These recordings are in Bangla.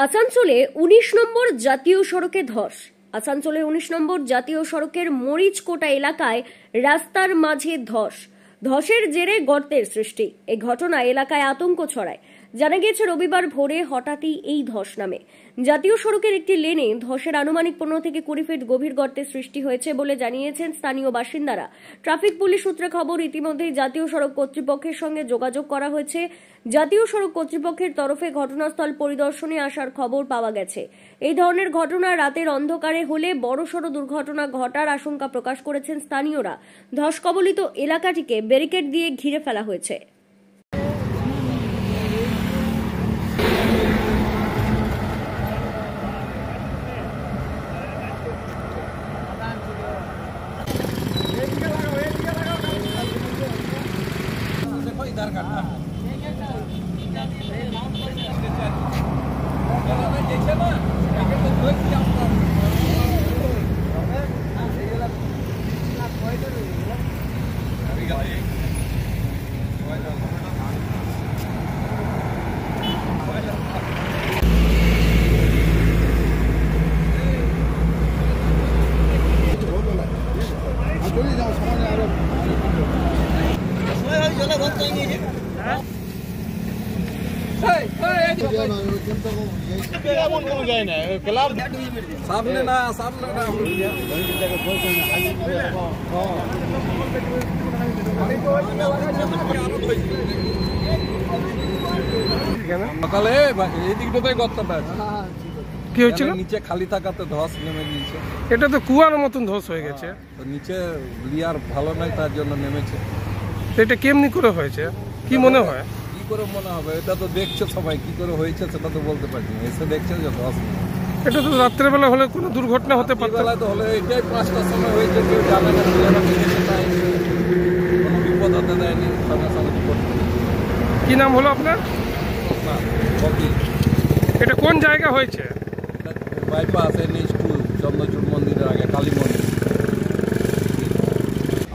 আসানসোলে ১৯ নম্বর জাতীয় সড়কে ধস। আসানসোলের ১৯ নম্বর জাতীয় সড়কের মরিচকোটা এলাকায় রাস্তার মাঝে ধসের জেরে গর্তের সৃষ্টি। এই ঘটনায় এলাকায় আতঙ্ক ছড়ায়। জানা গিয়েছে রবিবার ভোরে হঠাৎই এই ধস নামে। জাতীয় সড়কের একটি লেনে ধসের আনুমানিক ১৫ থেকে ২০ ফিট গভীর গর্তের সৃষ্টি হয়েছে বলে জানিয়েছেন স্থানীয় বাসিন্দারা। ট্রাফিক পুলিশ সূত্রে খবর, ইতিমধ্যেই জাতীয় সড়ক কর্তৃপক্ষের সঙ্গে যোগাযোগ করা হয়েছে। জাতীয় সড়ক কর্তৃপক্ষের তরফে ঘটনাস্থল পরিদর্শনে আসার খবর পাওয়া গেছে। এই ধরনের ঘটনা রাতের অন্ধকারে হলে বড়সড় দুর্ঘটনা ঘটার আশঙ্কা প্রকাশ করেছেন স্থানীয়রা। ধস কবলিত এলাকাটিকে ব্যারিকেড দিয়ে ঘিরে ফেলা হয়েছে। সামনে না সকালে এই দিকটাতে গর্তটা কি হয়েছিল? নিচে খালি থাকাতে ধস নেমে গিয়েছে। এটা তো কুয়ার মতন ধস হয়ে গেছে। নিচে লিয়ার ভালো নয়, তার জন্য নেমেছে। এটা কেমনি করে হয়েছে কি মনে হয়? কি করে মনে হবে, এটা তো দেখছে সবাই, কি করে হয়েছে সেটা তো বলতে পারছি না। এসে দেখছে যে ধস। এটা তো রাত্রেবেলা হলে কোনো দুর্ঘটনা হতে পারত। বেলা তো হলে এটাই 5টার সময় হয়েছে, কেউ জানে না, কোনো বিপদ হতে দেয়নি, সঙ্গে সঙ্গে বিপদ। কি নাম হলো আপনার? এটা কোন জায়গা হয়েছে? বাইপাস এনএইচ 2 চন্দ্রচূড় মন্দিরের আগে কালী মন্দির।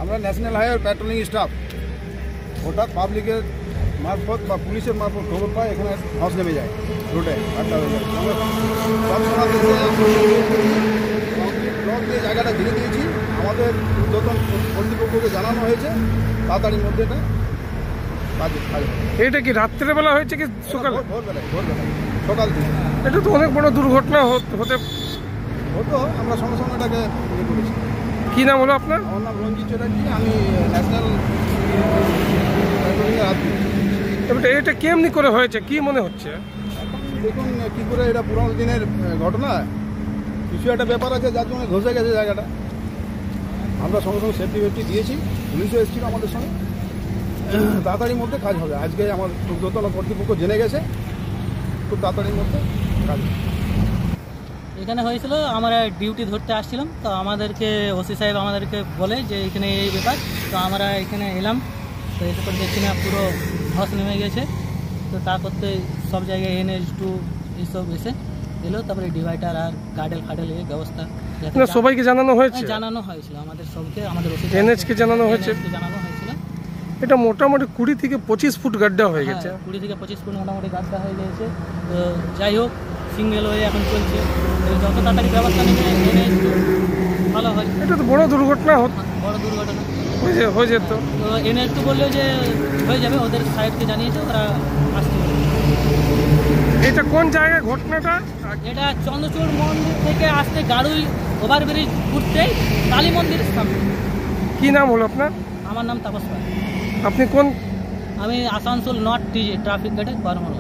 আমরা ন্যাশনাল হাইওয়ে প্যাট্রোলিং স্টাফ হঠাৎ পাবলিকের মারফত বা পুলিশের মারফত খবর পায় এখানে ধস নেমে যায় রোডে, আড্ডা হয়ে যায়। আমরা তৎক্ষণাৎ ব্লক দিয়ে জায়গাটা ঘিরে দিয়েছি। আমাদের ঊর্ধ্বতন কর্তৃপক্ষকে জানানো হয়েছে তাড়াতাড়ির মধ্যে এটা এটা কি রাত্রেবেলা হয়েছে কি সকালে? ভোরবেলায় সকাল থেকে। এটা তো অনেক বড় দুর্ঘটনা হতো, আমরা সঙ্গে সঙ্গে এটাকে ইয়ে করেছি। কি নাম হলো আপনার? আমার নাম রঞ্জিত চ্যাটার্জি, আমি ন্যাশনাল এটা কেমনি করে হয়েছে কি মনে হচ্ছে? দেখুন কী করে, এটা পুরোনো দিনের ঘটনা, কিছু একটা ব্যাপার আছে যার জন্য ধসে গেছে জায়গাটা। আমরা সঙ্গে সঙ্গে সেফটি দিয়েছি, পুলিশও এসেছিল আমাদের সঙ্গে। তাড়াতাড়ির মধ্যে কাজ হবে। আজকে আমার ঊর্ধ্বতন কর্তৃপক্ষ জেনে গেছে, খুব তাড়াতাড়ির মধ্যে কাজ হবে। এখানে হয়েছিল, আমরা ডিউটি ধরতে আসছিলাম, তো আমাদেরকে ওসি সাহেব আমাদেরকে বলে যে এখানে এই ব্যাপার। তো আমরা এখানে এলাম, তো এরপর দেখছি না পুরো ধস নেমে গেছে। তো তারপর তো সব জায়গায় NH 2 এইসব এসে এলো, তারপরে ডিভাইডার আর গার্ডেল এই ব্যবস্থা সবাইকে জানানো হয়েছে। জানানো হয়েছিল আমাদের সবকে, আমাদের NH কে জানানো হয়েছে। এটা মোটামুটি 20 থেকে 25 ফুট গাড্ডা হয়ে গেছে। 20 থেকে 25 ফুট মোটামুটি গাড্ডা হয়ে গেছে। তো যাই হোক, সিঙ্গেল হয়ে এখন চলছে, যত তাড়াতাড়ি ব্যবস্থা নেবে ভালো হয়। এটা তো বড় দুর্ঘটনা হয়ে যেত। তো NH 2 বললেও যে হয়ে যাবে, ওদের সাইডকে জানিয়েছে, ওরা আসছে। এটা কোন জায়গায় ঘটনাটা? এটা চন্দ্রচূড় মন্দির থেকে আসতে গাড়ুই ওভারব্রিজ ঘুরতে কালী মন্দিরের সামনে। কি নাম হলো আপনার? আমার নাম তাপস পাল। আপনি কোন? আমি আসানসোল নর্থ ট্রাফিক গার্ডে কর্মরত।